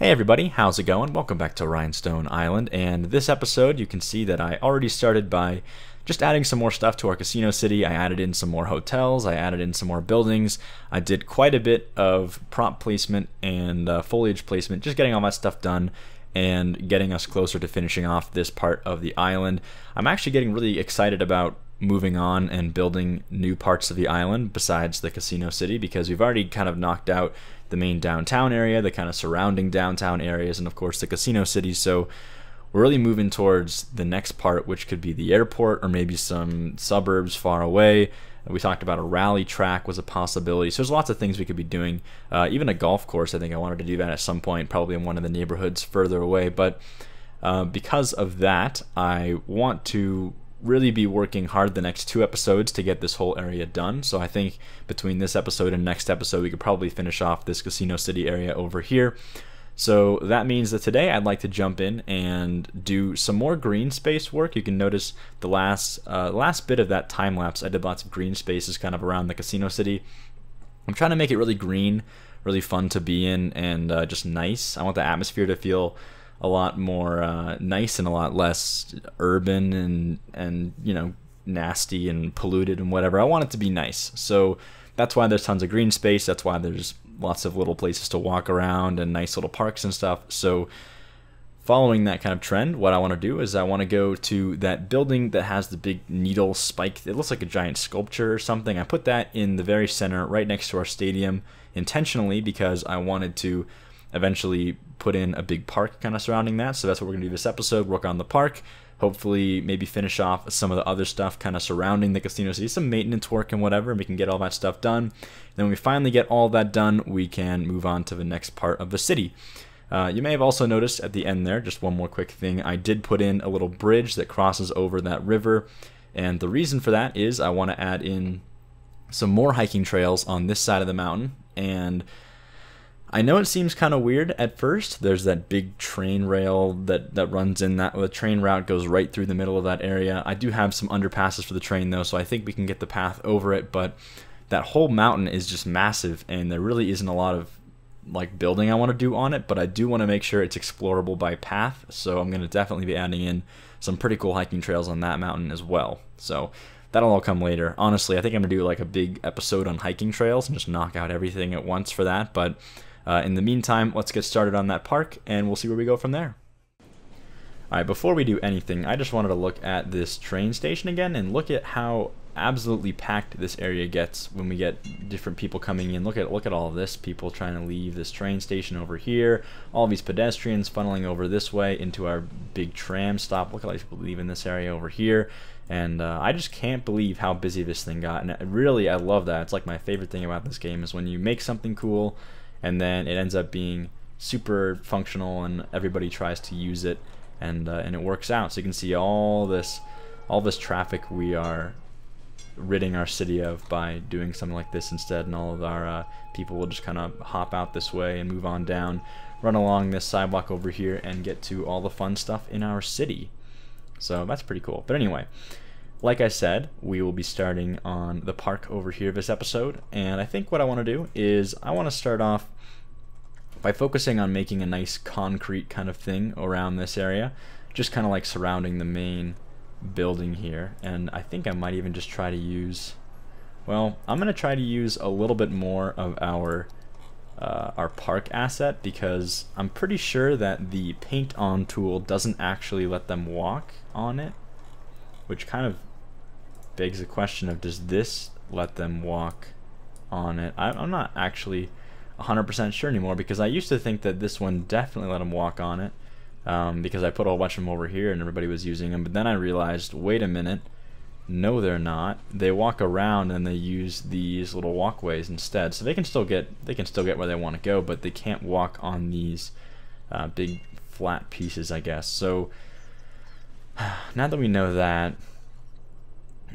Hey everybody, how's it going? Welcome back to Rhinestone Island, and this episode you can see that I already started by just adding some more stuff to our casino city. I added in some more hotels, I added in some more buildings, I did quite a bit of prop placement and foliage placement, just getting all that stuff done and getting us closer to finishing off this part of the island. I'm actually getting really excited about moving on and building new parts of the island besides the casino city, because we've already kind of knocked out the main downtown area, the kind of surrounding downtown areas, and of course the casino city. So we're really moving towards the next part, which could be the airport or maybe some suburbs far away. We talked about a rally track was a possibility. So there's lots of things we could be doing. Even a golf course, I think I wanted to do that at some point, probably in one of the neighborhoods further away. But because of that, I want to really be working hard the next 2 episodes to get this whole area done. So I think between this episode and next episode, we could probably finish off this casino city area over here. So that means that today I'd like to jump in and do some more green space work. You can notice the last bit of that time lapse, I did lots of green spaces kind of around the casino city. I'm trying to make it really green, really fun to be in, and just nice. I want the atmosphere to feel a lot more nice and a lot less urban and you know, nasty and polluted and whatever. I want it to be nice. So that's why there's tons of green space. That's why there's lots of little places to walk around and nice little parks and stuff. So following that kind of trend, what I want to do is I want to go to that building that has the big needle spike. It looks like a giant sculpture or something. I put that in the very center right next to our stadium intentionally because I wanted to eventually put in a big park kind of surrounding that. So that's what we're gonna do this episode, work on the park, hopefully maybe finish off some of the other stuff kind of surrounding the casino city, some maintenance work and whatever, and we can get all that stuff done. Then when we finally get all that done, we can move on to the next part of the city. You may have also noticed at the end there, just one more quick thing, I did put in a little bridge that crosses over that river, and the reason for that is I want to add in some more hiking trails on this side of the mountain. And I know it seems kind of weird at first. There's that big train rail that runs in that. The train route goes right through the middle of that area. I do have some underpasses for the train though, so I think we can get the path over it, but that whole mountain is just massive and there really isn't a lot of like building I want to do on it, but I do want to make sure it's explorable by path, so I'm going to definitely be adding in some pretty cool hiking trails on that mountain as well. So that'll all come later. Honestly, I think I'm going to do like a big episode on hiking trails and just knock out everything at once for that, but in the meantime, let's get started on that park and we'll see where we go from there. Alright, before we do anything, I just wanted to look at this train station again and look at how absolutely packed this area gets when we get different people coming in. Look at all of this, people trying to leave this train station over here, all these pedestrians funneling over this way into our big tram stop. Look at all these people leaving this area over here. And I just can't believe how busy this thing got. And really, I love that. It's like my favorite thing about this game is when you make something cool and then it ends up being super functional and everybody tries to use it, and it works out. So you can see all this traffic we are ridding our city of by doing something like this instead, and all of our people will just kind of hop out this way and move on down, run along this sidewalk over here and get to all the fun stuff in our city. So that's pretty cool. But anyway, like I said, we will be starting on the park over here this episode, and I think what I want to do is I want to start off by focusing on making a nice concrete kind of thing around this area, just kind of like surrounding the main building here. And I think I might even just try to use, well, I'm going to try to use a little bit more of our park asset, because I'm pretty sure that the paint on tool doesn't actually let them walk on it, which kind of begs the question of, does this let them walk on it? I'm not actually 100% sure anymore, because I used to think that this one definitely let them walk on it, because I put a whole bunch of them over here and everybody was using them. But then I realized, wait a minute, no they're not. They walk around and they use these little walkways instead, so they can still get where they want to go, but they can't walk on these big flat pieces, I guess. So now that we know that,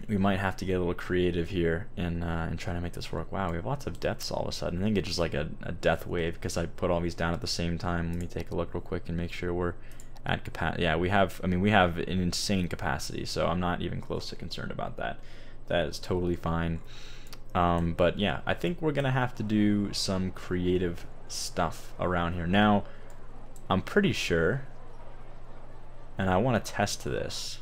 we might have to get a little creative here in trying to make this work. Wow, we have lots of deaths all of a sudden. I think it's just like a death wave because I put all these down at the same time. Let me take a look real quick and make sure we're at capacity. Yeah, we have an insane capacity, so I'm not even close to concerned about that. That is totally fine. But yeah, I think we're gonna have to do some creative stuff around here. Now, I'm pretty sure, and I want to test this.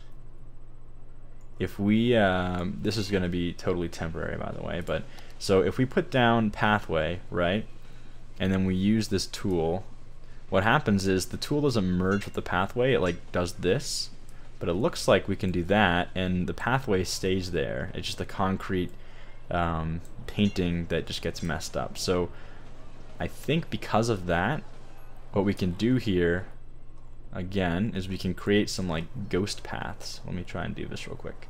If we, this is going to be totally temporary, by the way, but so if we put down pathway, right, and then we use this tool, what happens is the tool doesn't merge with the pathway. It like does this, but it looks like we can do that, and the pathway stays there. It's just the concrete painting that just gets messed up. So I think because of that, what we can do here again is we can create some like ghost paths. Let me try and do this real quick.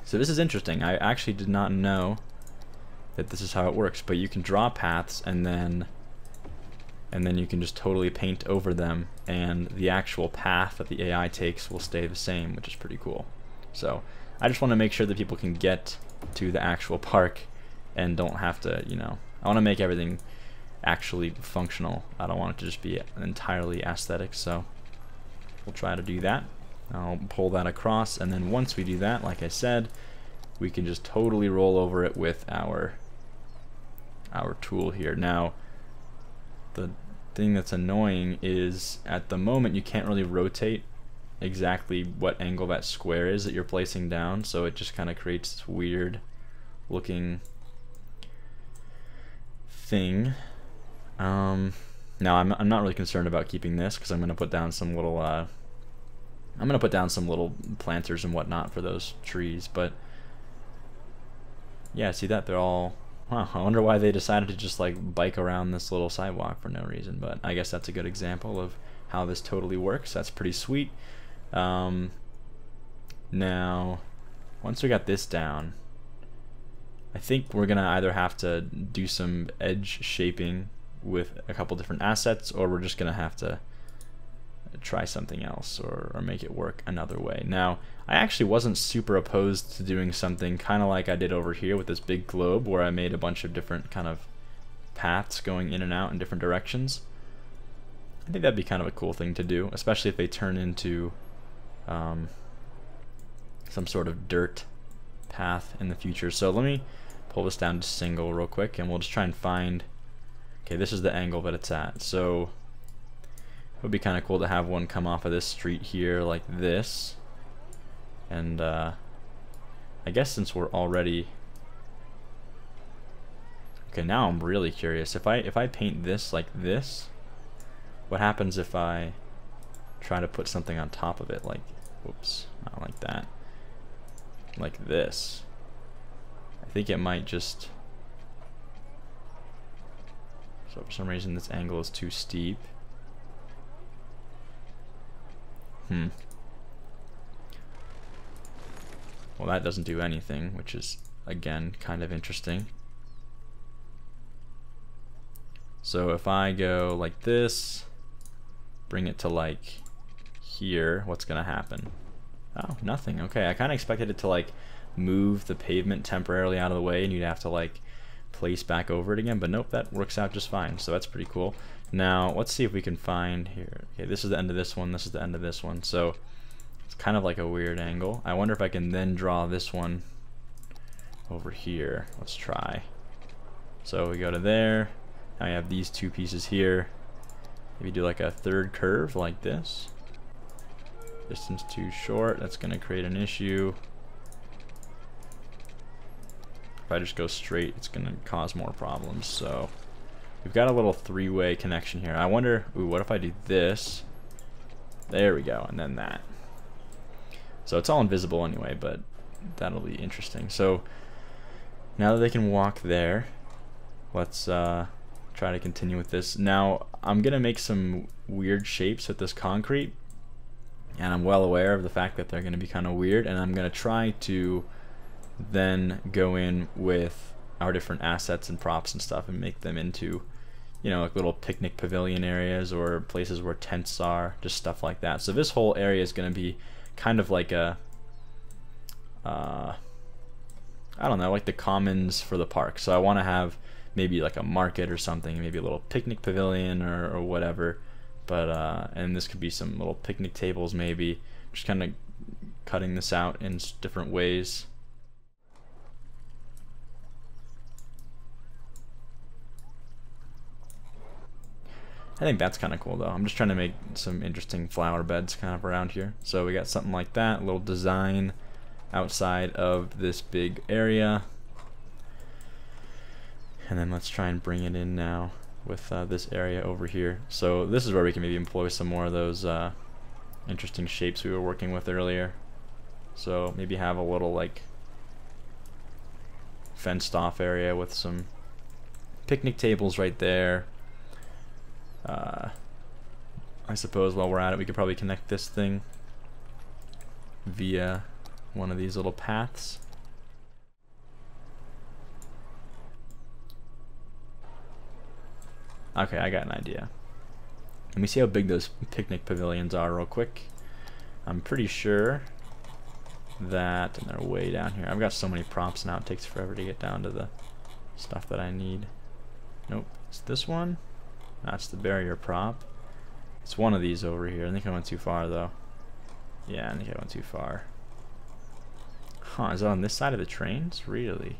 So this is interesting. I actually did not know that this is how it works, but you can draw paths and then you can just totally paint over them, and the actual path that the AI takes will stay the same, which is pretty cool. So I just want to make sure that people can get to the actual park and don't have to, you know, I want to make everything actually functional. I don't want it to just be entirely aesthetic, so we'll try to do that. I'll pull that across, and then once we do that, like I said, we can just totally roll over it with our tool here. Now, the thing that's annoying is at the moment you can't really rotate exactly what angle that square is that you're placing down, so it just kind of creates this weird looking thing. Now I'm not really concerned about keeping this because I'm going to put down some little planters and whatnot for those trees. But yeah, see that they're all. Wow, I wonder why they decided to just like bike around this little sidewalk for no reason. But I guess that's a good example of how this totally works. That's pretty sweet. Now, once we got this down, I think we're gonna either have to do some edge shaping with a couple different assets, or we're just gonna have to try something else or make it work another way. Now, I actually wasn't super opposed to doing something kind of like I did over here with this big globe, where I made a bunch of different kind of paths going in and out in different directions. I think that'd be kind of a cool thing to do, especially if they turn into some sort of dirt path in the future. So let me pull this down to single real quick, and we'll just try and find. Okay, this is the angle that it's at. So it would be kind of cool to have one come off of this street here like this. And I guess since we're already. Okay, now I'm really curious. If I paint this like this, what happens if I try to put something on top of it, like, whoops, not like that, like this? I think it might just. So for some reason this angle is too steep. Well, that doesn't do anything, which is again kind of interesting. So if I go like this, bring it to like here, what's gonna happen? Oh, nothing. Okay, I kind of expected it to like move the pavement temporarily out of the way and you'd have to like place back over it again, but nope, that works out just fine. So that's pretty cool. Now let's see if we can find here. Okay, this is the end of this one, this is the end of this one, so it's kind of like a weird angle. I wonder if I can then draw this one over here. Let's try. So we go to there. Now we have these two pieces here. Maybe do like a third curve like this. Distance too short, that's going to create an issue. If I just go straight, it's going to cause more problems. So we've got a little three-way connection here. I wonder, ooh, what if I do this? There we go, and then that. So it's all invisible anyway, but that'll be interesting. So now that they can walk there, let's try to continue with this. Now I'm gonna make some weird shapes with this concrete, and I'm well aware of the fact that they're gonna be kind of weird, and I'm gonna try to then go in with our different assets and props and stuff and make them into, you know, like little picnic pavilion areas or places where tents are, just stuff like that. So this whole area is gonna be kind of like a I don't know, like the commons for the park. So I want to have maybe like a market or something, maybe a little picnic pavilion or whatever. But and this could be some little picnic tables maybe. Just kind of cutting this out in different ways. I think that's kind of cool though. I'm just trying to make some interesting flower beds kind of around here. So we got something like that, a little design outside of this big area. And then let's try and bring it in now with this area over here. So this is where we can maybe employ some more of those interesting shapes we were working with earlier. So maybe have a little like fenced off area with some picnic tables right there. I suppose while we're at it, we could probably connect this thing via one of these little paths. Okay, I got an idea. Let me see how big those picnic pavilions are real quick. I'm pretty sure that, and they're way down here. I've got so many props now, it takes forever to get down to the stuff that I need. Nope, it's this one. That's the barrier prop. It's one of these over here. I think I went too far though. Yeah, I think I went too far. Huh, is it on this side of the trains? Really?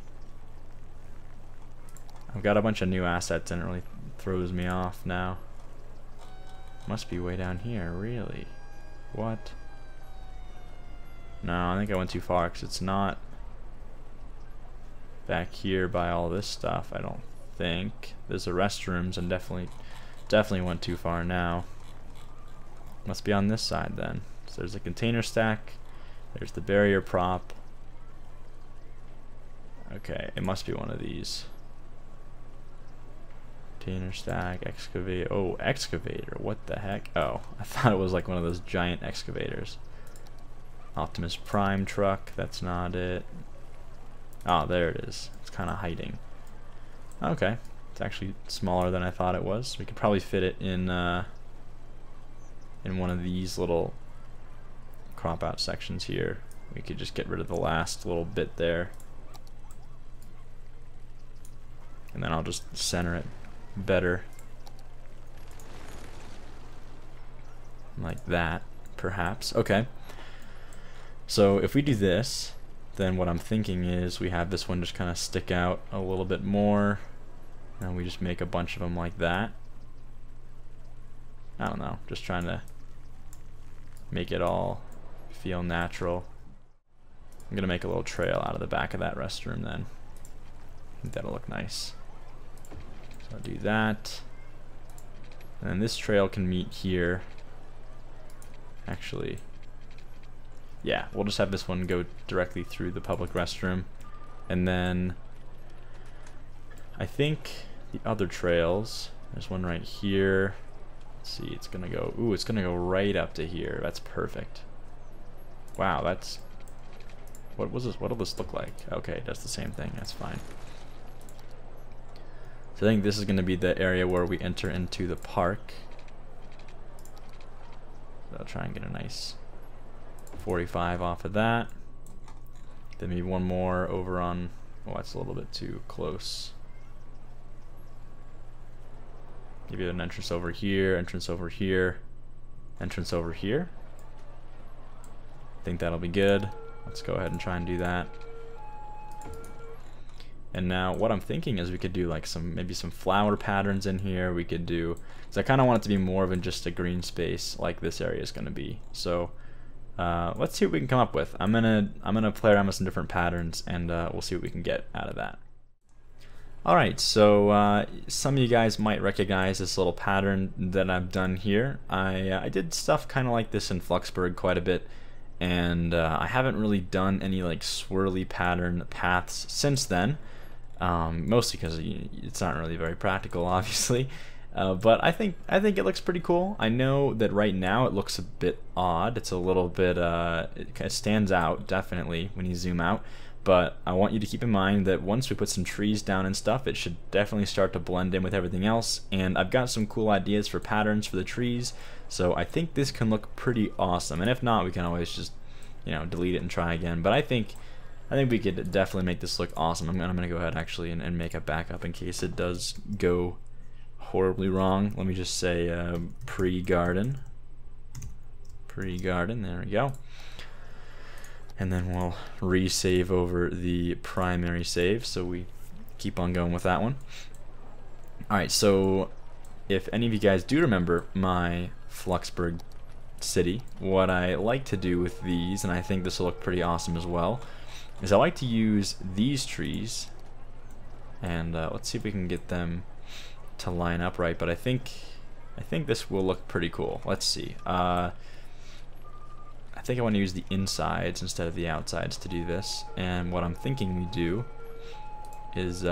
I've got a bunch of new assets and it really throws me off now. Must be way down here, really? What? No, I think I went too far because it's not back here by all this stuff, I don't think. There's the restrooms and definitely went too far now. Must be on this side then. So there's a container stack, there's the barrier prop. Okay, it must be one of these. Container stack, excavator. Oh, excavator. What the heck? Oh, I thought it was like one of those giant excavators. Optimus Prime truck. That's not it. Oh, there it is. It's kind of hiding. Okay, it's actually smaller than I thought it was. We could probably fit it in one of these little crop out sections here. We could just get rid of the last little bit there, and then I'll just center it better like that, perhaps. Okay, so if we do this, then what I'm thinking is we have this one just kind of stick out a little bit more, and we just make a bunch of them like that. I don't know, just trying to make it all feel natural. I'm gonna make a little trail out of the back of that restroom then. I think that'll look nice. So I'll do that. And then this trail can meet here. Actually, yeah, we'll just have this one go directly through the public restroom. And then I think the other trails, there's one right here. Let's see, it's gonna go, ooh, it's gonna go right up to here. That's perfect. Wow, that's, what was this? What'll this look like? Okay, it does the same thing, that's fine. So I think this is gonna be the area where we enter into the park. So I'll try and get a nice 45 off of that. Then maybe one more over on, oh, that's a little bit too close. Maybe an entrance over here, entrance over here, entrance over here. I think that'll be good. Let's go ahead and try and do that. And now what I'm thinking is we could do like maybe some flower patterns in here. We could do, because I kind of want it to be more than just a green space like this area is going to be. So let's see what we can come up with. I'm gonna play around with some different patterns, and we'll see what we can get out of that. Alright, so some of you guys might recognize this little pattern that I've done here. I did stuff kind of like this in Fluxburg quite a bit, and I haven't really done any like swirly pattern paths since then, mostly because it's not really very practical, obviously. But I think it looks pretty cool. I know that right now it looks a bit odd. It's a little bit, it kind of stands out definitely when you zoom out. But I want you to keep in mind that once we put some trees down and stuff, it should definitely start to blend in with everything else. And I've got some cool ideas for patterns for the trees, so I think this can look pretty awesome. And if not, we can always just, you know, delete it and try again. But I think we could definitely make this look awesome. I'm gonna go ahead actually and make a backup in case it does go horribly wrong. Let me just say pre-garden. Pre-garden, there we go. And then we'll resave over the primary save, so we keep on going with that one. Alright, so if any of you guys do remember my Fluxburg city, what I like to do with these, and I think this will look pretty awesome as well, is I like to use these trees, and let's see if we can get them to line up right, but I think this will look pretty cool. Let's see. I think I want to use the insides instead of the outsides to do this, and what I'm thinking we do is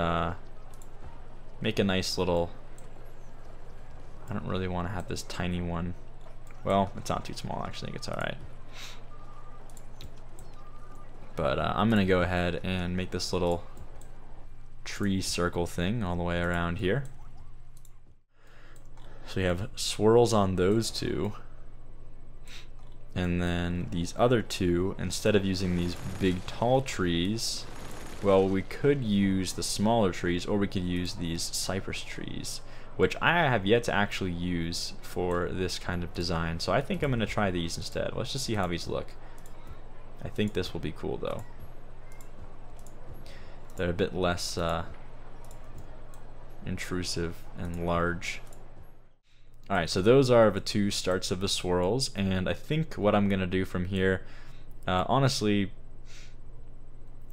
make a nice little, I don't really want to have this tiny one. Well, it's not too small, actually. I think it's alright. But I'm going to go ahead and make this little tree circle thing all the way around here. So we have swirls on those two. And then these other two, instead of using these big tall trees, well, we could use the smaller trees, or we could use these cypress trees, which I have yet to actually use for this kind of design. So I think I'm going to try these instead. Let's just see how these look. I think this will be cool though. They're a bit less intrusive and large. Alright, so those are the two starts of the swirls, and I think what I'm going to do from here, honestly,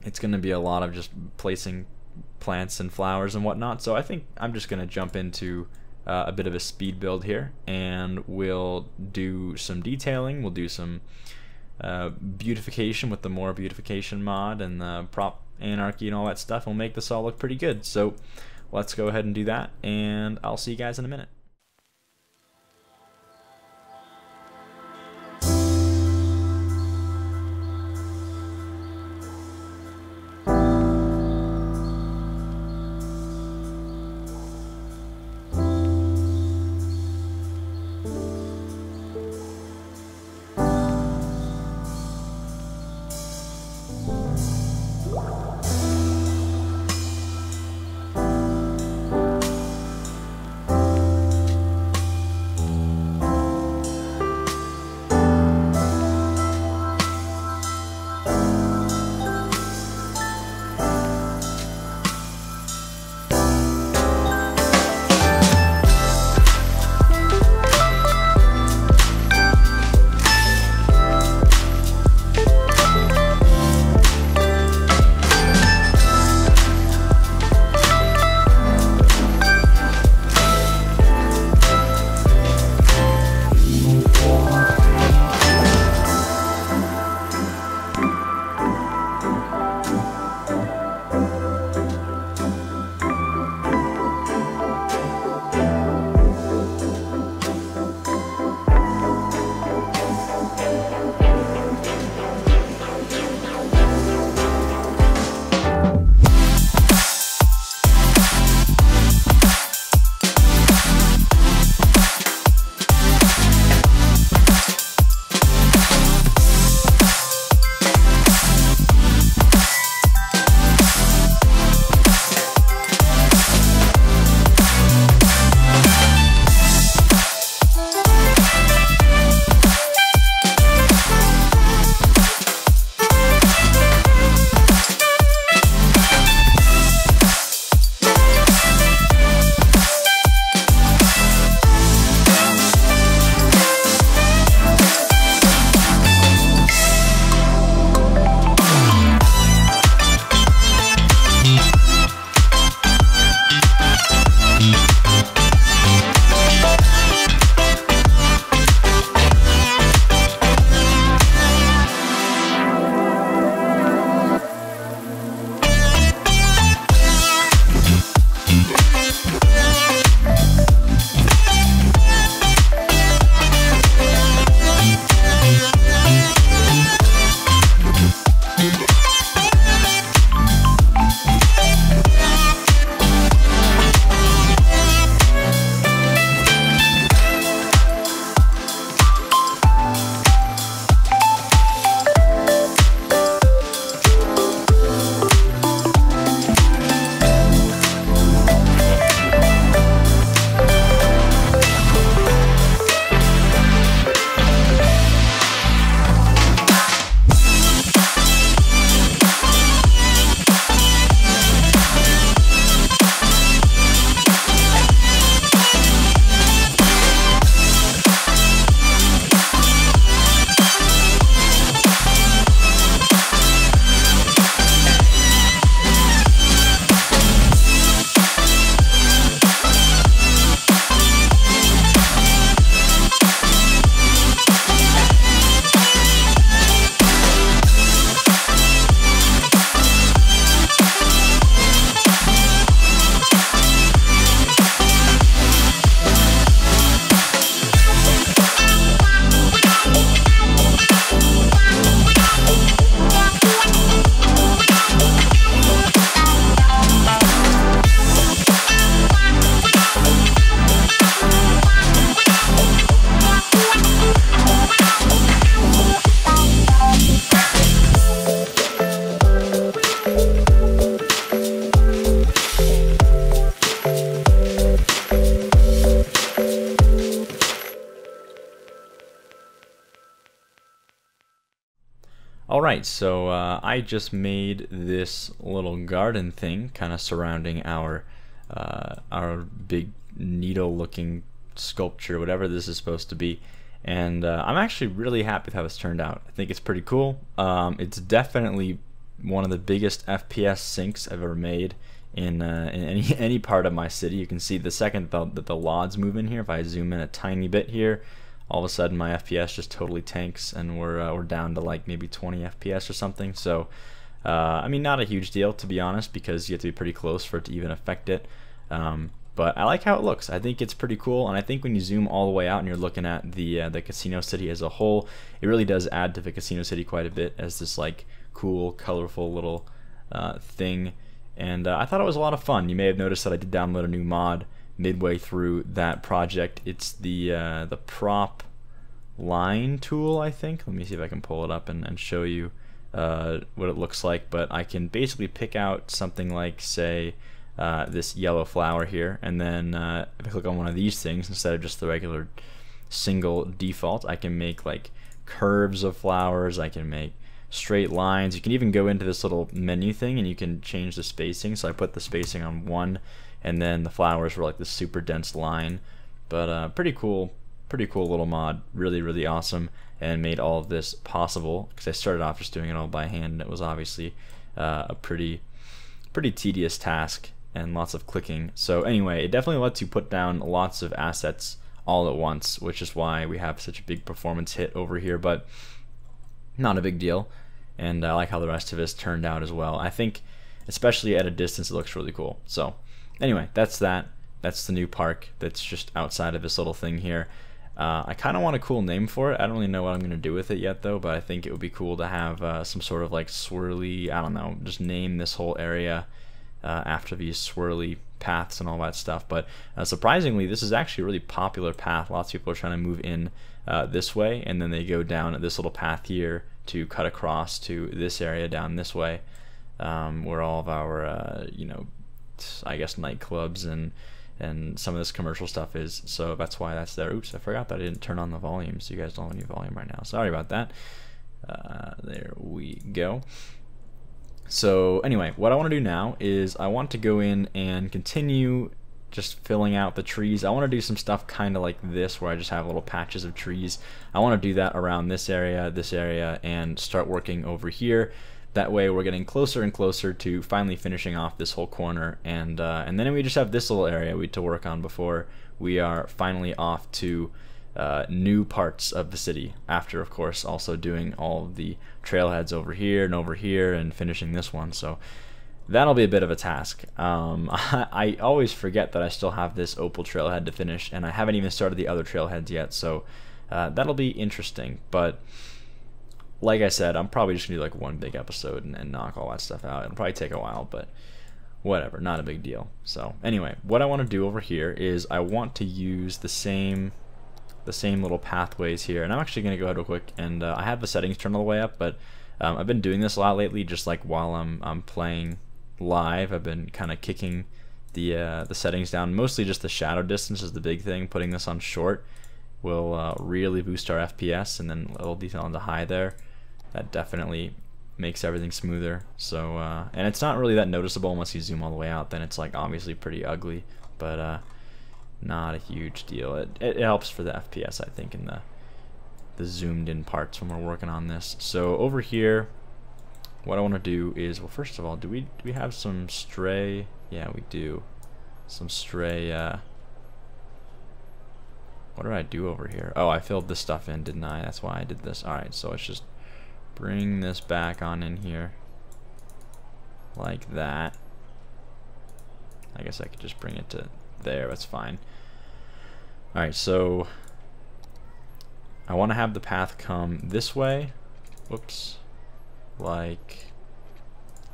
it's going to be a lot of just placing plants and flowers and whatnot, so I think I'm just going to jump into a bit of a speed build here, and we'll do some detailing, we'll do some beautification with the more beautification mod and the prop anarchy and all that stuff. We'll make this all look pretty good, so let's go ahead and do that, and I'll see you guys in a minute. Alright, so I just made this little garden thing kind of surrounding our big needle-looking sculpture, whatever this is supposed to be. And I'm actually really happy with how this turned out. I think it's pretty cool. It's definitely one of the biggest FPS sinks I've ever made in any part of my city. You can see the second that the LODs move in here, if I zoom in a tiny bit here, all of a sudden my FPS just totally tanks, and we're down to like maybe 20 FPS or something. So I mean, not a huge deal, to be honest, because you have to be pretty close for it to even affect it. But I like how it looks. I think it's pretty cool, and I think when you zoom all the way out and you're looking at the casino city as a whole, it really does add to the casino city quite a bit as this like cool, colorful little thing. And I thought it was a lot of fun. You may have noticed that I did download a new mod midway through that project. It's the prop line tool, I think. Let me see if I can pull it up and show you what it looks like. But I can basically pick out something like, say, this yellow flower here, and then if I click on one of these things instead of just the regular single default, I can make like curves of flowers, I can make straight lines. You can even go into this little menu thing and you can change the spacing. So I put the spacing on 1, and then the flowers were like this super dense line. But pretty cool little mod, really awesome, and made all of this possible because I started off just doing it all by hand, and it was obviously a pretty tedious task and lots of clicking. So anyway, it definitely lets you put down lots of assets all at once, which is why we have such a big performance hit over here, but not a big deal. And I like how the rest of this turned out as well. I think especially at a distance it looks really cool. So anyway, that's the new park that's just outside of this little thing here. I kind of want a cool name for it. I don't really know what I'm going to do with it yet though, but I think it would be cool to have some sort of like swirly, I don't know, just name this whole area after these swirly paths and all that stuff. But surprisingly, this is actually a really popular path. Lots of people are trying to move in this way, and then they go down this little path here to cut across to this area down this way, where all of our you know, I guess nightclubs and some of this commercial stuff is. So that's why that's there. Oops, I forgot that I didn't turn on the volume, so you guys don't have any volume right now. Sorry about that. There we go. So anyway, what I want to do now is I want to go in and continue just filling out the trees. I want to do some stuff kind of like this, where I just have little patches of trees. I want to do that around this area, and start working over here. That way we're getting closer and closer to finally finishing off this whole corner, and then we just have this little area to work on before we are finally off to new parts of the city, after of course also doing all of the trailheads over here and finishing this one. So that'll be a bit of a task. I always forget that I still have this opal trailhead to finish, and I haven't even started the other trailheads yet, so that'll be interesting. But like I said, I'm probably just gonna do like one big episode and knock all that stuff out. It'll probably take a while, but whatever, not a big deal. So anyway, what I want to do over here is I want to use the same little pathways here, and I'm actually going to go ahead real quick, and I have the settings turned all the way up, but I've been doing this a lot lately, just like while I'm playing live. I've been kind of kicking the settings down. Mostly just the shadow distance is the big thing. Putting this on short will really boost our FPS, and then a little detail on the high there. That definitely makes everything smoother. So and it's not really that noticeable unless you zoom all the way out. Then it's like obviously pretty ugly, but not a huge deal. It helps for the FPS, I think, in the zoomed in parts when we're working on this. So over here, what I want to do is, well, first of all, do we have some stray? Yeah, we do. Some stray. What did I do over here? Oh, I filled this stuff in, didn't I? That's why I did this. All right, so let's just bring this back on in here, like that. I guess I could just bring it to there. That's fine. All right, so I want to have the path come this way. Whoops, like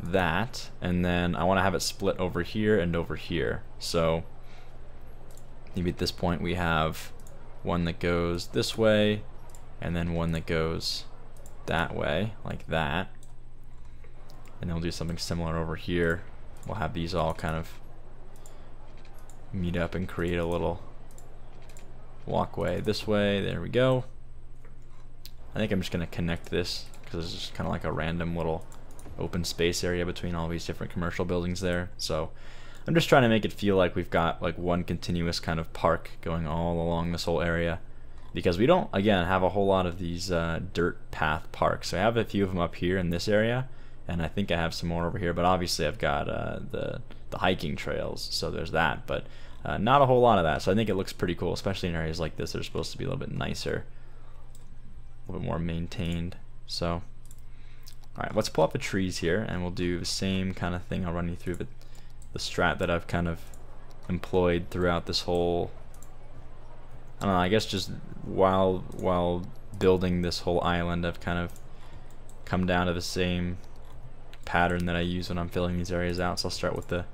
that, and then I want to have it split over here and over here. So maybe at this point we have one that goes this way, and then one that goes that way, like that. And then we'll do something similar over here. We'll have these all kind of meet up and create a little walkway this way. There we go. I think I'm just going to connect this because it's just kind of like a random little open space area between all these different commercial buildings there. So I'm just trying to make it feel like we've got like one continuous kind of park going all along this whole area, because we don't, again, have a whole lot of these dirt path parks. So I have a few of them up here in this area, and I think I have some more over here, but obviously I've got the hiking trails, so there's that, but not a whole lot of that. So I think it looks pretty cool, especially in areas like this. They're supposed to be a little bit nicer, a little bit more maintained. So alright, let's pull up the trees here, and we'll do the same kind of thing. I'll run you through the strat that I've kind of employed throughout this whole, I don't know, I guess just while building this whole island, I've kind of come down to the same pattern that I use when I'm filling these areas out. So I'll start with the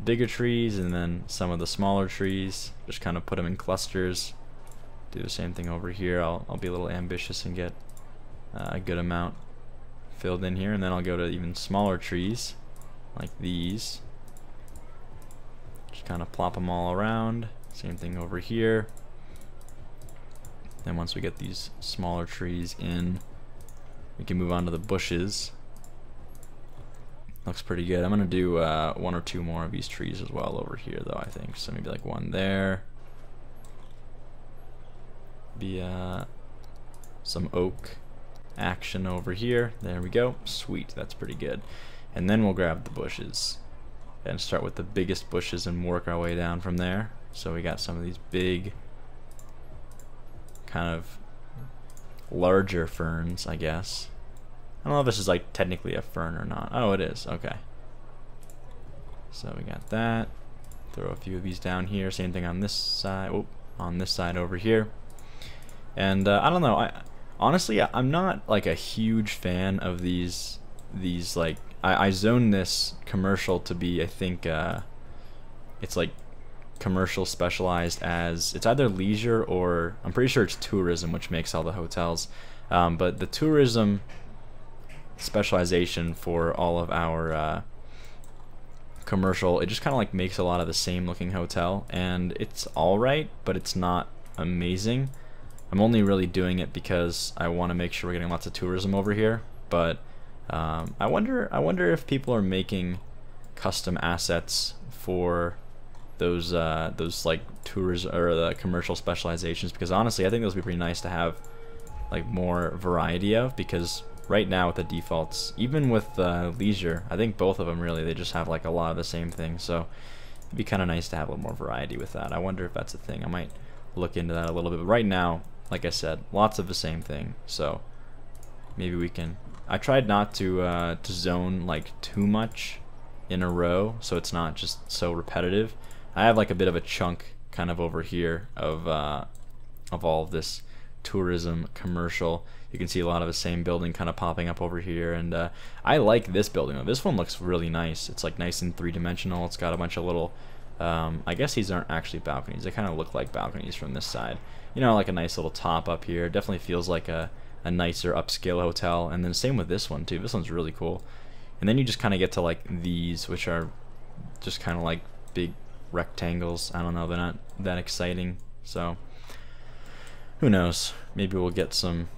bigger trees and then some of the smaller trees, just kind of put them in clusters. Do the same thing over here. I'll be a little ambitious and get a good amount filled in here, and then I'll go to even smaller trees like these, just kind of plop them all around. Same thing over here. Then once we get these smaller trees in, we can move on to the bushes. Looks pretty good. I'm gonna do one or two more of these trees as well over here though, I think. So maybe like one there, be some oak action over here. There we go. Sweet, that's pretty good. And then we'll grab the bushes and start with the biggest bushes and work our way down from there. So we got some of these big kind of larger ferns, I guess. I don't know if this is like technically a fern or not. Oh, it is. Okay. So we got that. Throw a few of these down here. Same thing on this side. Oh, on this side over here. And I don't know. Honestly, I'm not like a huge fan of these like, I zone this commercial to be, I think it's like commercial specialized as, it's either leisure or I'm pretty sure it's tourism, which makes all the hotels. But the tourism specialization for all of our commercial, it just kind of like makes a lot of the same looking hotel, and it's alright, but it's not amazing. I'm only really doing it because I want to make sure we're getting lots of tourism over here. But I wonder if people are making custom assets for those like tourism or the commercial specializations, because honestly I think those would be pretty nice to have like more variety of, because right now with the defaults, even with leisure, I think both of them really, they just have like a lot of the same thing. So it'd be kind of nice to have a little more variety with that. I wonder if that's a thing. I might look into that a little bit, but right now, like I said, lots of the same thing. So maybe we can, I tried not to zone like too much in a row, so it's not just so repetitive. I have like a bit of a chunk kind of over here of all of this tourism commercial. You can see a lot of the same building kind of popping up over here, and I like this building. This one looks really nice. It's like nice and three-dimensional. It's got a bunch of little, I guess these aren't actually balconies. They kind of look like balconies from this side. You know, like a nice little top up here. Definitely feels like a nicer upscale hotel. And then same with this one too. This one's really cool. And then you just kind of get to like these, which are just kind of like big rectangles. I don't know, they're not that exciting. So who knows? Maybe we'll get some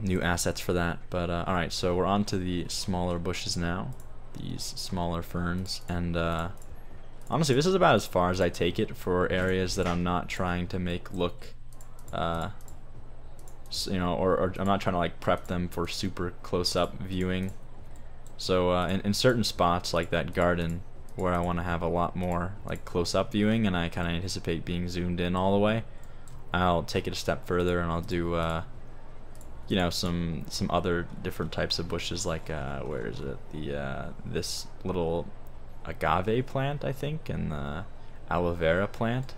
new assets for that. But alright, so we're on to the smaller bushes now. These smaller ferns. And honestly, this is about as far as I take it for areas that I'm not trying to make look, you know, or I'm not trying to like prep them for super close-up viewing. So in certain spots like that garden where I want to have a lot more like close-up viewing, and I kind of anticipate being zoomed in all the way, I'll take it a step further and I'll do you know, some other different types of bushes, like where is it, the this little agave plant, I think, and the aloe vera plant.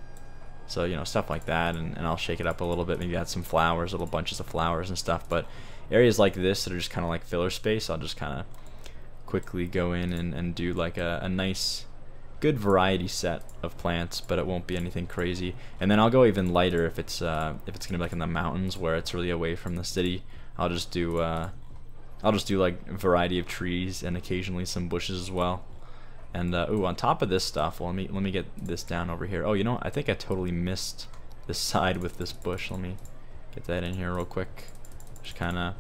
So, you know, stuff like that, and I'll shake it up a little bit, maybe add some flowers, little bunches of flowers and stuff. But areas like this that are just kind of like filler space, I'll just kind of quickly go in and do like a nice good variety set of plants, but it won't be anything crazy. And then I'll go even lighter if it's gonna be like in the mountains where it's really away from the city. I'll just do like a variety of trees and occasionally some bushes as well. And ooh, on top of this stuff, well, let me get this down over here. Oh, you know what? I think I totally missed this side with this bush. Let me get that in here real quick. Just kind of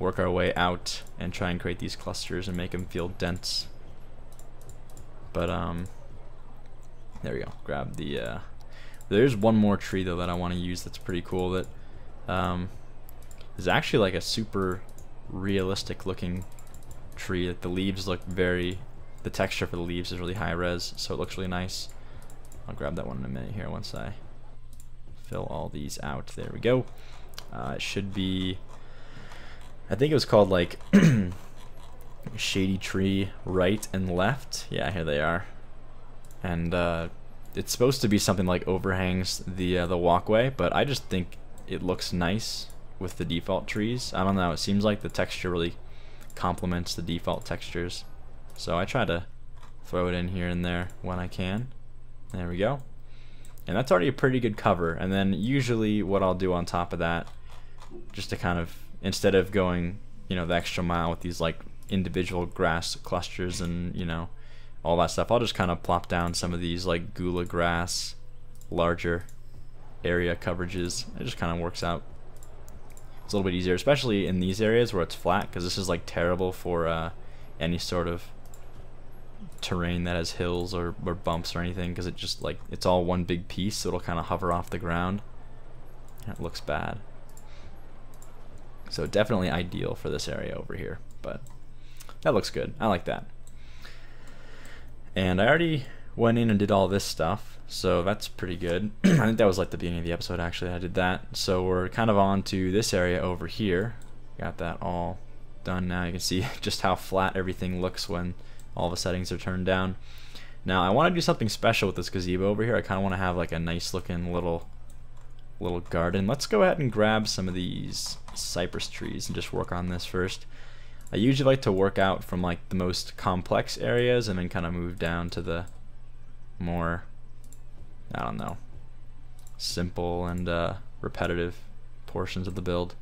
work our way out and try and create these clusters and make them feel dense. But there we go. Grab the there's one more tree though that I want to use that's pretty cool, that is actually like a super realistic looking tree. Like the leaves look the texture for the leaves is really high res, so it looks really nice. I'll grab that one in a minute here once I fill all these out. There we go. It should be, I think it was called like shady tree right and left. Yeah, here they are. And it's supposed to be something like overhangs the walkway, but I just think it looks nice with the default trees. I don't know, it seems like the texture really complements the default textures, so I try to throw it in here and there when I can. There we go. And that's already a pretty good cover. And then usually what I'll do on top of that, just to kind of, instead of going, you know, the extra mile with these like individual grass clusters and, you know, all that stuff, I'll just kind of plop down some of these like gula grass, larger area coverages. It just kind of works out. It's a little bit easier, especially in these areas where it's flat, because this is like terrible for any sort of terrain that has hills or bumps or anything, because it just like, it's all one big piece, so it'll kind of hover off the ground and it looks bad. So definitely ideal for this area over here, but that looks good. I like that. And I already went in and did all this stuff, so that's pretty good. I think that was like the beginning of the episode actually I did that. So we're kind of on to this area over here. Got that all done now. You can see just how flat everything looks when all the settings are turned down. Now I want to do something special with this gazebo over here. I kind of want to have like a nice looking little garden. Let's go ahead and grab some of these cypress trees and just work on this first. I usually like to work out from like the most complex areas and then kind of move down to the more, I don't know, simple and repetitive portions of the build.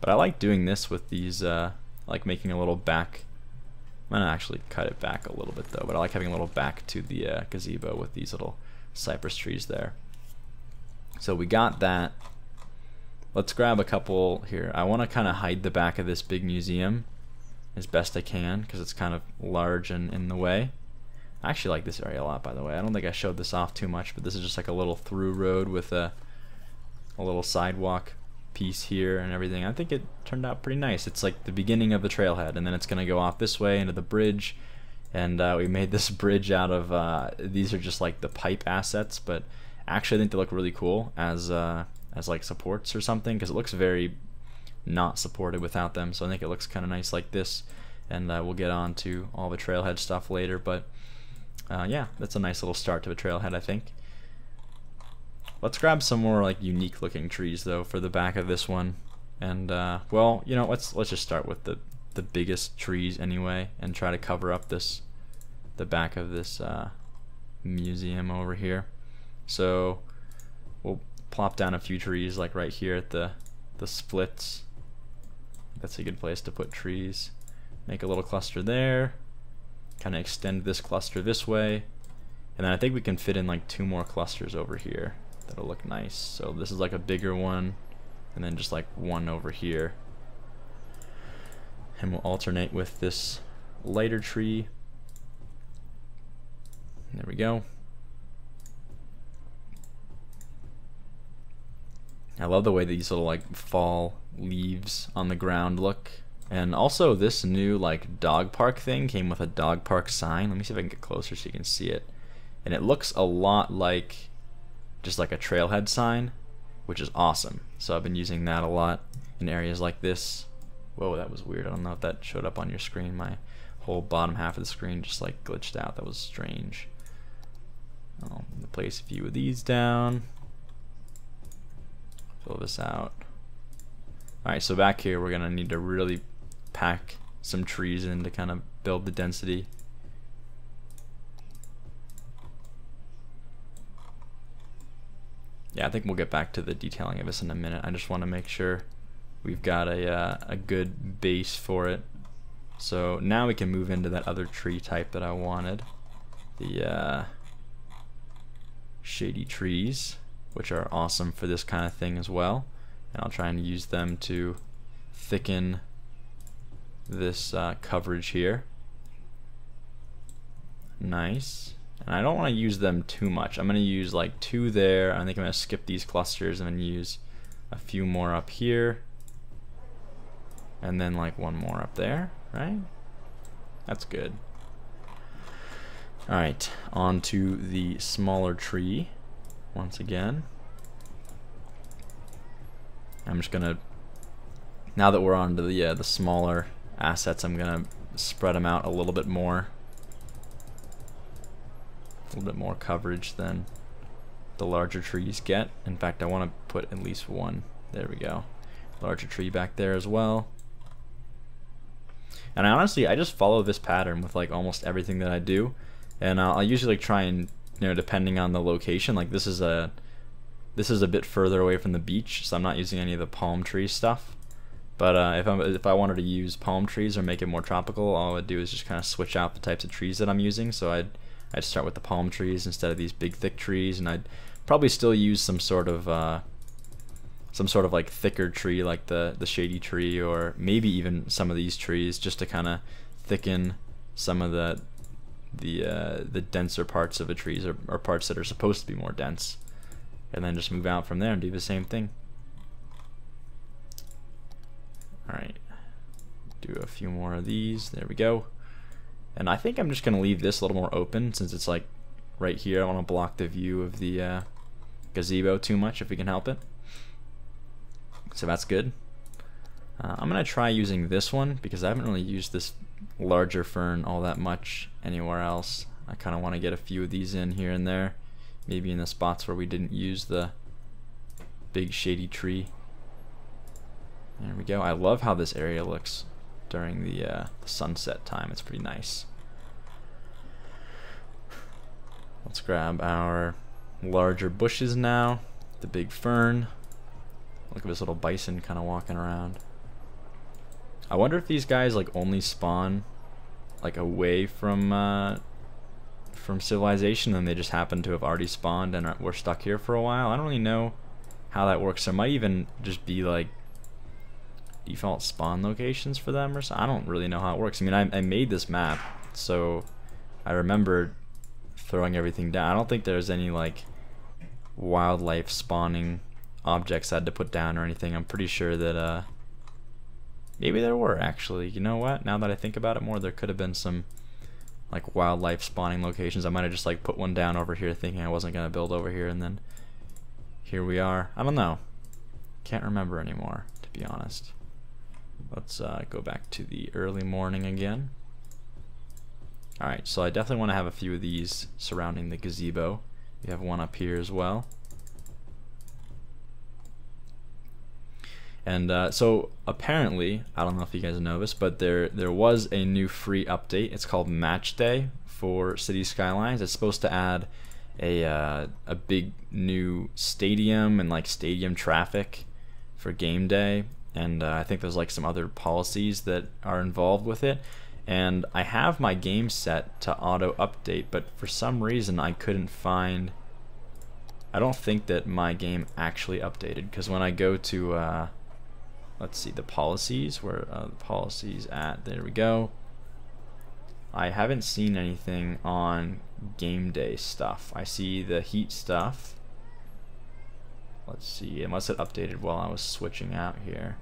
But I like doing this with these, like making a little back. I'm gonna actually cut it back a little bit though, but I like having a little back to the gazebo with these little cypress trees there. So we got that. Let's grab a couple here. I want to kind of hide the back of this big museum as best I can, because it's kind of large and in the way. I actually like this area a lot, by the way. I don't think I showed this off too much, but this is just like a little through road with a little sidewalk piece here and everything. I think it turned out pretty nice. It's like the beginning of the trailhead, and then it's gonna go off this way into the bridge. And we made this bridge out of these are just like the pipe assets, but actually I think they look really cool as like supports or something, because it looks very not supported without them. So I think it looks kind of nice like this, and we'll get on to all the trailhead stuff later. But yeah, that's a nice little start to a trailhead, I think. Let's grab some more like unique looking trees though for the back of this one. And well, you know, let's just start with the biggest trees anyway, and try to cover up the back of this museum over here. So we'll plop down a few trees like right here at the splits. That's a good place to put trees. Make a little cluster there, kind of extend this cluster this way, and then I think we can fit in like 2 more clusters over here. That'll look nice. So this is like a bigger one, and then just like one over here, and we'll alternate with this lighter tree. There we go. I love the way these little like fall leaves on the ground look. And also this new like dog park thing came with a dog park sign. Let me see if I can get closer so you can see it. And it looks a lot like just like a trailhead sign, which is awesome. So I've been using that a lot in areas like this. Whoa, that was weird. I don't know if that showed up on your screen. My whole bottom half of the screen just like glitched out. That was strange. I'll place a few of these down. Fill this out. Alright, so back here we're gonna need to really pack some trees in to kind of build the density. Yeah, I think we'll get back to the detailing of this in a minute. I just want to make sure we've got a good base for it. So now we can move into that other tree type that I wanted. The shady trees, which are awesome for this kind of thing as well. And I'll try and use them to thicken this coverage here. Nice. And I don't want to use them too much. I'm going to use like 2 there. I think I'm going to skip these clusters and then use a few more up here. And then like 1 more up there, right? That's good. Alright, on to the smaller tree once again. I'm just going to, now that we're on to the smaller assets, I'm going to spread them out a little bit more. A little bit more coverage than the larger trees get. In fact, I want to put at least 1. There we go. Larger tree back there as well. And I just follow this pattern with like almost everything that I do. And I'll usually like try and, you know, depending on the location, like this is a bit further away from the beach, so I'm not using any of the palm tree stuff. But if I wanted to use palm trees or make it more tropical, all I would do is just kind of switch out the types of trees that I'm using. So I'd start with the palm trees instead of these big thick trees, and I'd probably still use some sort of like thicker tree like the shady tree, or maybe even some of these trees, just to kind of thicken some of the denser parts of the trees, or parts that are supposed to be more dense, and then just move out from there and do the same thing. Alright, do a few more of these. There we go. And I think I'm just going to leave this a little more open since it's like right here. I don't want to block the view of the gazebo too much if we can help it. So that's good. I'm going to try using this one because I haven't really used this larger fern all that much anywhere else. I kind of want to get a few of these in here and there, maybe in the spots where we didn't use the big shady tree. There we go. I love how this area looks during the sunset time. It's pretty nice. Let's grab our larger bushes now. The big fern. Look at this little bison kind of walking around. I wonder if these guys like only spawn like away from civilization, and they just happen to have already spawned and we're stuck here for a while. I don't really know how that works. There might even just be like default spawn locations for them or something. I don't really know how it works. I mean, I made this map, so I remember throwing everything down. I don't think there's any like wildlife spawning objects I had to put down or anything. I'm pretty sure that maybe there were actually. You know what? Now that I think about it more, there could have been some like wildlife spawning locations. I might have just like put one down over here thinking I wasn't gonna build over here, and then here we are. I don't know. Can't remember anymore, to be honest. Let's go back to the early morning again. Alright, so I definitely want to have a few of these surrounding the gazebo. We have one up here as well. And so apparently, I don't know if you guys know this, but there was a new free update. It's called Match Day for City Skylines. It's supposed to add a big new stadium and like stadium traffic for game day. And I think there's like some other policies that are involved with it. And I have my game set to auto update, but for some reason I couldn't find, I don't think that my game actually updated, because when I go to let's see, the policies, where the policies at, there we go. I haven't seen anything on game day stuff. I see the heat stuff. Let's see, unless it updated while I was switching out here.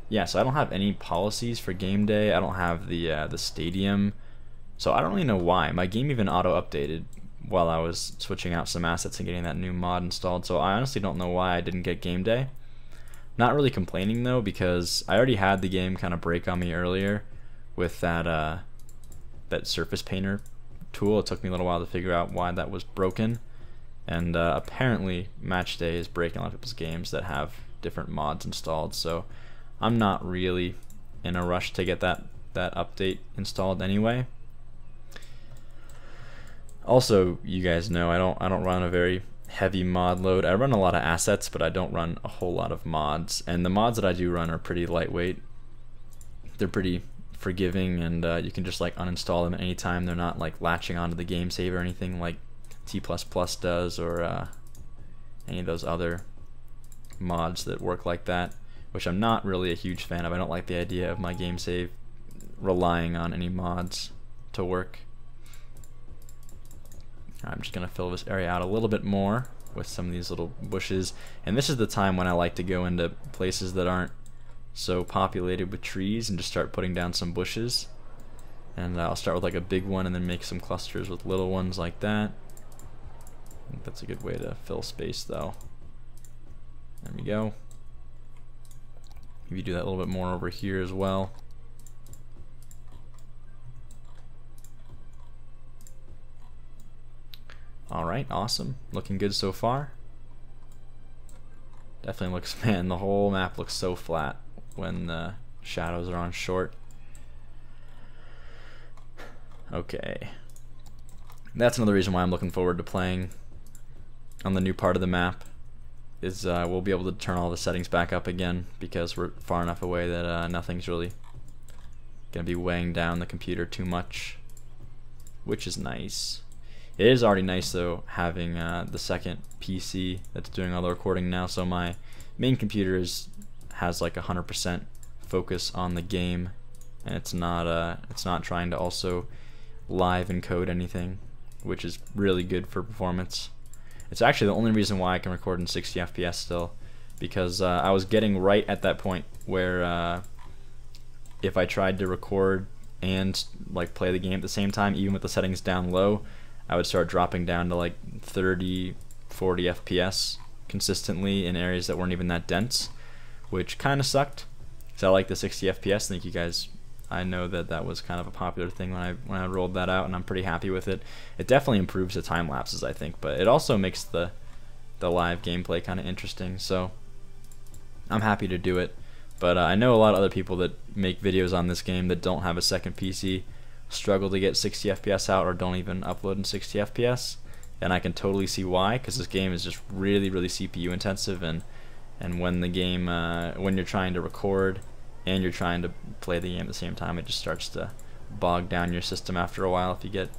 Yeah, so I don't have any policies for game day. I don't have the stadium. So I don't really know why. My game even auto-updated while I was switching out some assets and getting that new mod installed. So I honestly don't know why I didn't get game day. Not really complaining though, because I already had the game kind of break on me earlier with that that surface painter tool. It took me a little while to figure out why that was broken. And apparently Match Day is breaking a lot of people's games that have different mods installed. So I'm not really in a rush to get that update installed anyway. Also, you guys know I don't run a very heavy mod load. I run a lot of assets, but I don't run a whole lot of mods. And the mods that I do run are pretty lightweight. They're pretty forgiving, and you can just like uninstall them at any time. They're not like latching onto the game save or anything like T++ does, or any of those other mods that work like that, which I'm not really a huge fan of. I don't like the idea of my game save relying on any mods to work. I'm just gonna fill this area out a little bit more with some of these little bushes, and this is the time when I like to go into places that aren't so populated with trees and just start putting down some bushes. And I'll start with like a big one and then make some clusters with little ones like that. I think that's a good way to fill space though. There we go. Maybe do that a little bit more over here as well. Alright, awesome. Looking good so far. Definitely looks, man, the whole map looks so flat when the shadows are on short. Okay. That's another reason why I'm looking forward to playing on the new part of the map, is we'll be able to turn all the settings back up again because we're far enough away that nothing's really going to be weighing down the computer too much, which is nice. It is already nice though having the second PC that's doing all the recording now, so my main computer has like 100% focus on the game, and it's not trying to also live encode anything, which is really good for performance. It's actually the only reason why I can record in 60 FPS still, because I was getting right at that point where if I tried to record and like play the game at the same time, even with the settings down low, I would start dropping down to like 30, 40 FPS consistently in areas that weren't even that dense, which kind of sucked. So I like the 60 FPS. I think you guys, I know that was kind of a popular thing when I rolled that out, and I'm pretty happy with it. It definitely improves the time lapses, I think, but it also makes the live gameplay kind of interesting. So I'm happy to do it. But I know a lot of other people that make videos on this game that don't have a second PC struggle to get 60 FPS out, or don't even upload in 60 FPS, and I can totally see why, because this game is just really CPU intensive, and when the game when you're trying to record and you're trying to play the game at the same time, it just starts to bog down your system after a while if you get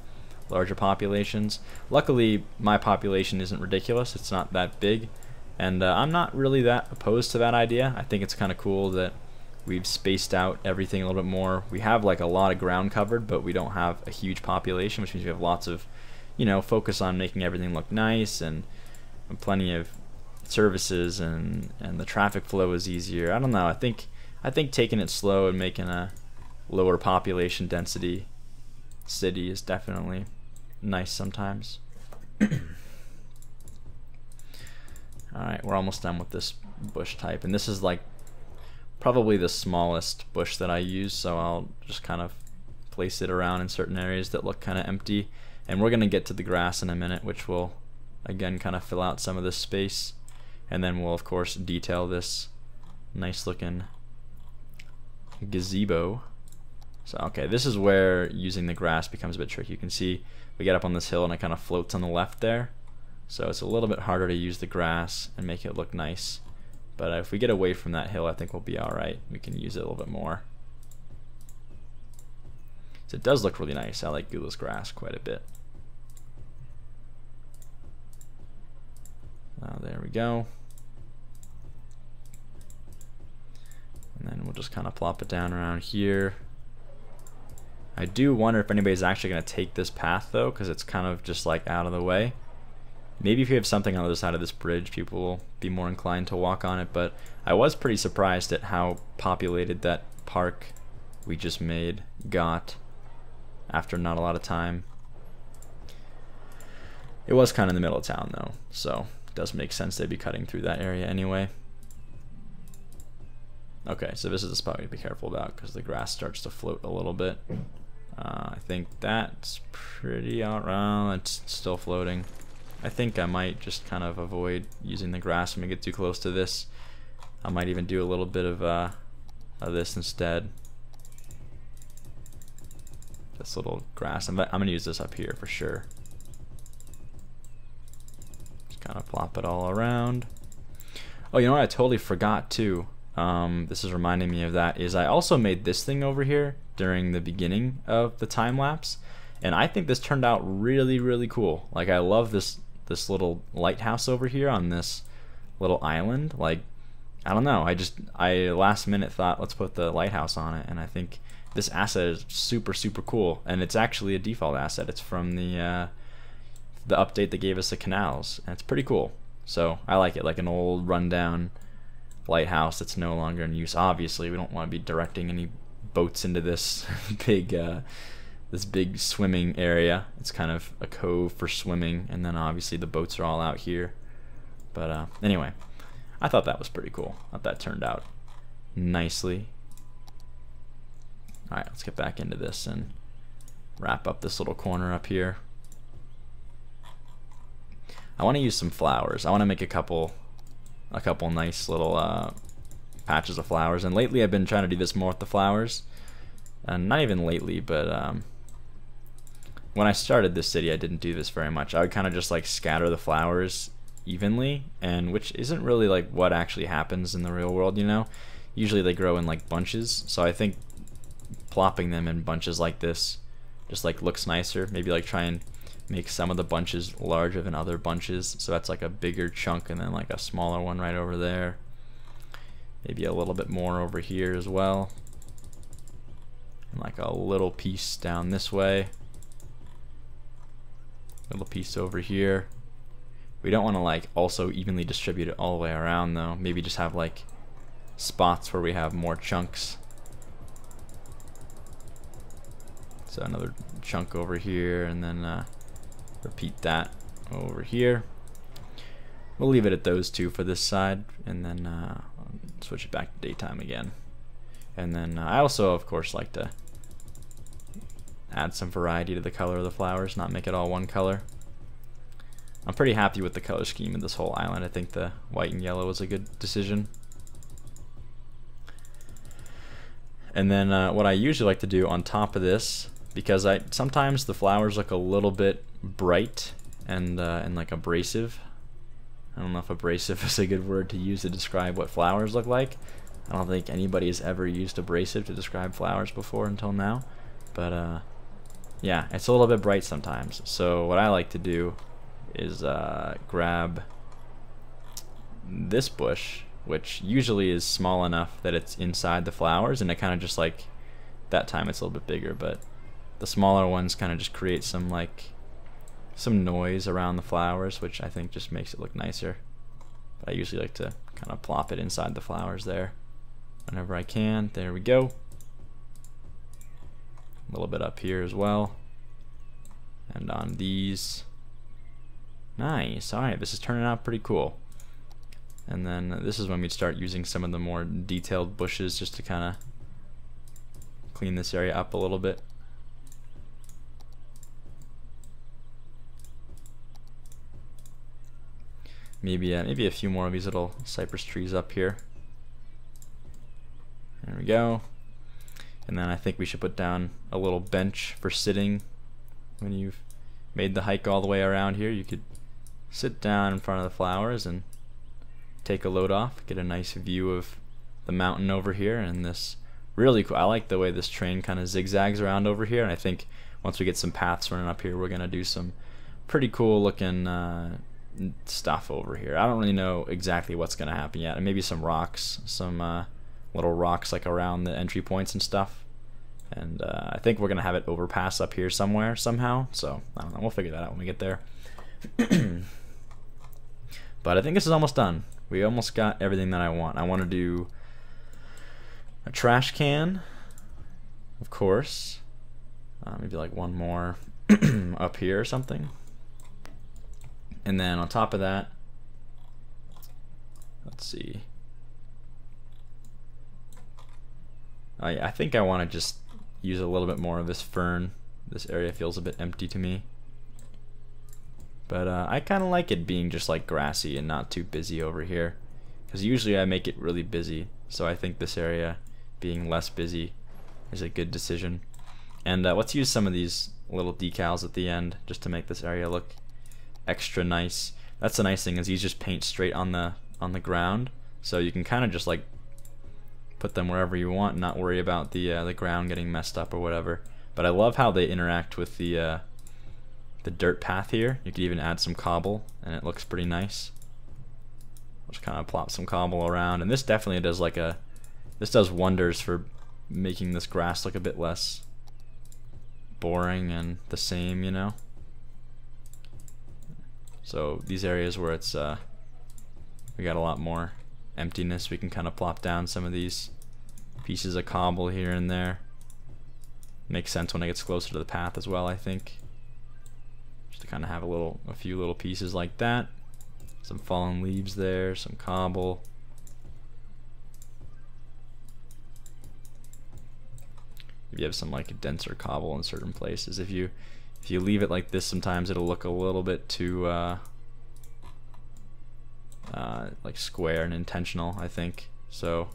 larger populations. Luckily my population isn't ridiculous, it's not that big, and I'm not really that opposed to that idea. I think it's kind of cool that we've spaced out everything a little bit more. We have like a lot of ground covered, but we don't have a huge population, which means we have lots of, you know, focus on making everything look nice, and plenty of services, and the traffic flow is easier. I don't know, I think taking it slow and making a lower population density city is definitely nice sometimes. Alright, we're almost done with this bush type, and this is like probably the smallest bush that I use, so I'll just kind of place it around in certain areas that look kind of empty. And we're going to get to the grass in a minute, which will again kind of fill out some of this space, and then we'll of course detail this nice looking gazebo. So okay, this is where using the grass becomes a bit tricky. You can see we get up on this hill and it kind of floats on the left there, so it's a little bit harder to use the grass and make it look nice. But if we get away from that hill, I think we'll be alright. We can use it a little bit more. So it does look really nice. I like Gula's grass quite a bit. There we go. And then we'll just kind of plop it down around here. I do wonder if anybody's actually going to take this path though, because it's kind of just like out of the way. Maybe if you have something on the other side of this bridge, people will be more inclined to walk on it, but I was pretty surprised at how populated that park we just made got after not a lot of time. It was kind of in the middle of town though, so it does make sense they'd be cutting through that area anyway. Okay, so this is a spot we have to be careful about because the grass starts to float a little bit. I think that's pretty alright. It's still floating. I think I might just kind of avoid using the grass when we get too close to this. I might even do a little bit of this instead. This little grass. I'm going to use this up here for sure. Just kind of plop it all around. Oh, you know what I totally forgot too? This is reminding me of that, is I also made this thing over here during the beginning of the time lapse, and I think this turned out really cool. Like, I love this little lighthouse over here on this little island. Like, I don't know, I last minute thought let's put the lighthouse on it, and I think this asset is super cool, and it's actually a default asset. It's from the update that gave us the canals, and it's pretty cool. So I like it, like an old rundown lighthouse that's no longer in use. Obviously, we don't want to be directing any boats into this big swimming area. It's kind of a cove for swimming, and then obviously the boats are all out here. But anyway, I thought that was pretty cool. I thought that turned out nicely. Alright, let's get back into this and wrap up this little corner up here. I want to use some flowers. I want to make a couple nice little patches of flowers, and lately I've been trying to do this more with the flowers. And not even lately, but when I started this city I didn't do this very much. I would kind of just like scatter the flowers evenly, and which isn't really like what actually happens in the real world, you know. Usually they grow in like bunches, so I think plopping them in bunches like this just like looks nicer. Maybe like try and make some of the bunches larger than other bunches, so that's like a bigger chunk and then like a smaller one right over there. Maybe a little bit more over here as well, and like a little piece down this way, little piece over here. We don't want to like also evenly distribute it all the way around though. Maybe just have like spots where we have more chunks. So another chunk over here, and then repeat that over here. We'll leave it at those two for this side, and then switch it back to daytime again. And then I also of course like to add some variety to the color of the flowers, not make it all one color. I'm pretty happy with the color scheme of this whole island. I think the white and yellow was a good decision. And then what I usually like to do on top of this, because sometimes the flowers look a little bit bright and like abrasive. I don't know if abrasive is a good word to use to describe what flowers look like. I don't think anybody has ever used abrasive to describe flowers before until now. But yeah, it's a little bit bright sometimes. So what I like to do is grab this bush, which usually is small enough that it's inside the flowers, and it kind of just like, that time it's a little bit bigger, but the smaller ones kind of just create some like some noise around the flowers, which I think just makes it look nicer. But I usually like to kind of plop it inside the flowers there whenever I can. There we go. A little bit up here as well, and on these. Nice. Alright, this is turning out pretty cool. And then this is when we'd start using some of the more detailed bushes just to kind of clean this area up a little bit. Maybe a few more of these little cypress trees up here. There we go. And then I think we should put down a little bench for sitting. When you've made the hike all the way around here, you could sit down in front of the flowers and take a load off, get a nice view of the mountain over here. And this really cool, I like the way this train kind of zigzags around over here, and I think once we get some paths running up here, we're gonna do some pretty cool looking stuff over here. I don't really know exactly what's gonna happen yet, and maybe some rocks, some little rocks like around the entry points and stuff. And I think we're gonna have it overpass up here somewhere somehow, so I don't know, we'll figure that out when we get there. But I think this is almost done. We almost got everything that I want. I want to do a trash can, of course, maybe like one more up here or something. And then on top of that, let's see, I think I want to just use a little bit more of this fern. This area feels a bit empty to me. But I kind of like it being just like grassy and not too busy over here, because usually I make it really busy, so I think this area being less busy is a good decision. And let's use some of these little decals at the end just to make this area look extra nice. That's the nice thing, is these just paint straight on the ground, so you can kind of just like put them wherever you want and not worry about the ground getting messed up or whatever. But I love how they interact with the dirt path here. You could even add some cobble and it looks pretty nice. Just kind of plop some cobble around, and this definitely does like this does wonders for making this grass look a bit less boring and the same, you know. So these areas where it's we got a lot more emptiness, we can kind of plop down some of these pieces of cobble here and there. Makes sense when it gets closer to the path as well, I think. Just to kind of have a few little pieces like that. Some fallen leaves there, some cobble. You have some like denser cobble in certain places. If you leave it like this, sometimes it'll look a little bit too like square and intentional, I think. So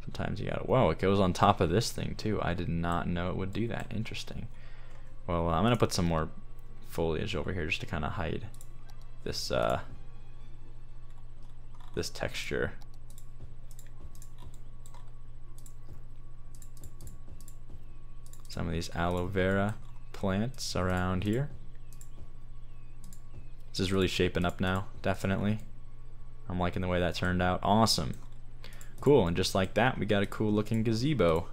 sometimes you gotta, whoa, it goes on top of this thing too. I did not know it would do that. Interesting. Well, I'm gonna put some more foliage over here just to kind of hide this this texture. Some of these aloe vera plants around here. This is really shaping up now, definitely. I'm liking the way that turned out. Awesome. Cool, and just like that, we got a cool looking gazebo.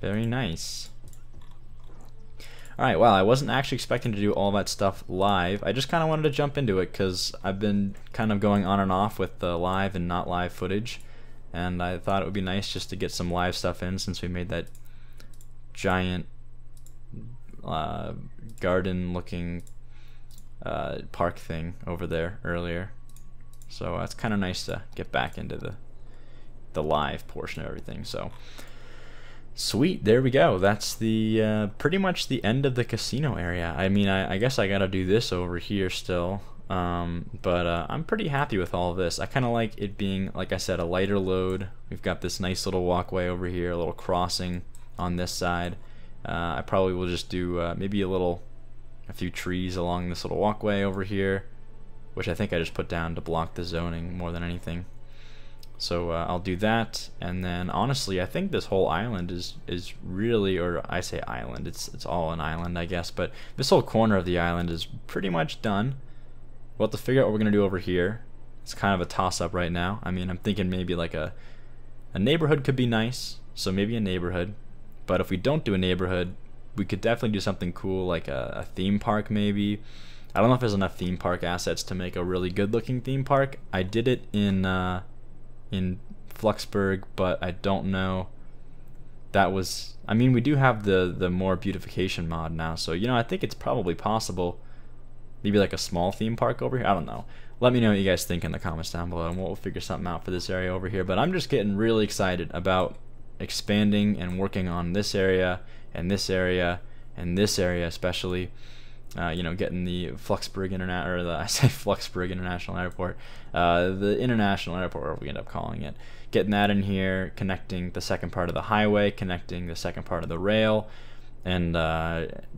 Very nice. Alright, well, I wasn't actually expecting to do all that stuff live. I just kind of wanted to jump into it because I've been kind of going on and off with the live and not live footage. And I thought it would be nice just to get some live stuff in since we made that giant garden looking park thing over there earlier. So it's kind of nice to get back into the live portion of everything. So sweet, there we go. That's the pretty much the end of the casino area. I mean, I guess I gotta do this over here still, but I'm pretty happy with all of this. I kind of like it being, like I said, a lighter load. We've got this nice little walkway over here, a little crossing on this side. I probably will just do maybe a few trees along this little walkway over here, which I think I just put down to block the zoning more than anything. So I'll do that, and then honestly, I think this whole island is really, or I say island, it's all an island, I guess, but this whole corner of the island is pretty much done. We'll have to figure out what we're gonna do over here. It's kind of a toss-up right now. I mean, I'm thinking maybe like a neighborhood could be nice, so maybe a neighborhood. But if we don't do a neighborhood, we could definitely do something cool like a theme park maybe. I don't know if there's enough theme park assets to make a really good looking theme park. I did it in Fluxburg, but I don't know. That was, I mean, we do have the more beautification mod now, so you know, I think it's probably possible. Maybe like a small theme park over here. I don't know. Let me know what you guys think in the comments down below, and we'll figure something out for this area over here. But I'm just getting really excited about expanding and working on this area and this area and this area especially. You know, getting the Fluxburg Fluxburg International Airport, the International Airport, whatever we end up calling it. Getting that in here, connecting the second part of the highway, connecting the second part of the rail, and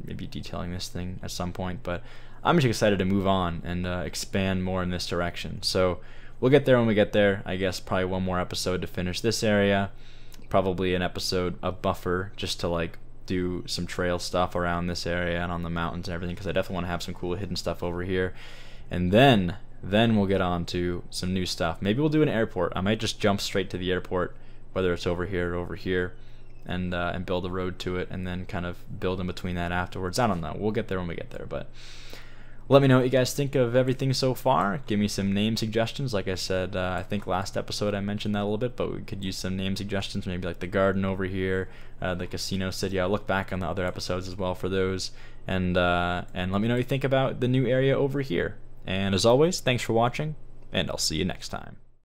maybe detailing this thing at some point. But I'm just excited to move on and expand more in this direction. So we'll get there when we get there. I guess probably one more episode to finish this area. Probably an episode, a buffer, just to like do some trail stuff around this area and on the mountains and everything, because I definitely want to have some cool hidden stuff over here. And then we'll get on to some new stuff. Maybe we'll do an airport. I might just jump straight to the airport, whether it's over here or over here, and build a road to it, and then kind of build in between that afterwards. I don't know. We'll get there when we get there, but let me know what you guys think of everything so far. Give me some name suggestions. Like I said, I think last episode I mentioned that a little bit, but we could use some name suggestions, maybe like the garden over here, the casino city. I'll look back on the other episodes as well for those, and let me know what you think about the new area over here. And as always, thanks for watching, and I'll see you next time.